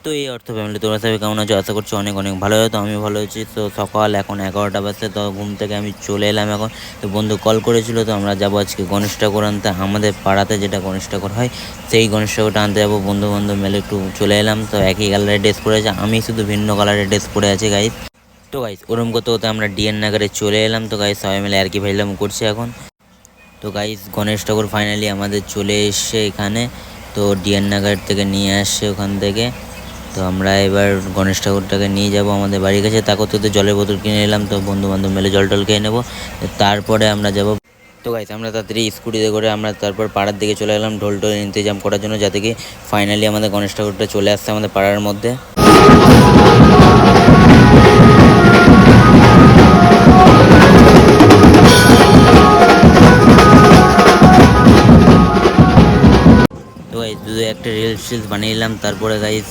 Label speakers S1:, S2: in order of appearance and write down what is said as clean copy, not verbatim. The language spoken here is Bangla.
S1: তো এই অর্থ ফ্যামিলি, তোমরা সবাই কেমন আছো? আশা করছি অনেক অনেক ভালো হতো। আমি ভালো আছি। তো সকাল এখন 11টা বাজছে, তো ঘুম থেকে আমি চলে এলাম এখন। তো বন্ধু কল করেছিল, তো আমরা যাবো আজকে গণেশ ঠাকুর আনতে। আমাদের পাড়াতে যেটা গণেশ ঠাকুর হয়, সেই গণেশ ঠাকুরটা আনতে যাবো। বন্ধু বান্ধব মিলে একটু চলে এলাম। তো একই কালারের ড্রেস পরে আছে, আমি শুধু ভিন্ন কালারের ড্রেস পরে আছি গাইস। তো গাইস ওরম করতে করতে আমরা ডিএন নগরে চলে এলাম। তো গাইস সবাই মিলে আর কি ভাইলাম করছে এখন। তো গাইস গণেশ ঠাকুর ফাইনালি আমাদের চলে এসছে এখানে। তো ডিএন নগর থেকে নিয়ে আসছে ওখান থেকে। তো আমরা এবার গণেশ ঠাকুরটাকে নিয়ে যাব আমাদের বাড়ির কাছে। তা করতে করতে জলের বোতল কিনে নিলাম। তো বন্ধু বান্ধব মিলে জল টল খেয়ে নেবো, তারপরে আমরা যাব। তো গাইস আমরা তাড়াতাড়ি স্কুটিতে করে আমরা তারপর পাড়ার দিকে চলে গেলাম ঢোল টোল ইন্তজাম করার জন্য, যাতে কি ফাইনালি আমাদের গণেশ ঠাকুরটা চলে আসছে আমাদের পাড়ার মধ্যে। তো গাইস দুটো একটা রিলস বানিয়ে নিলাম। তারপরে গাইস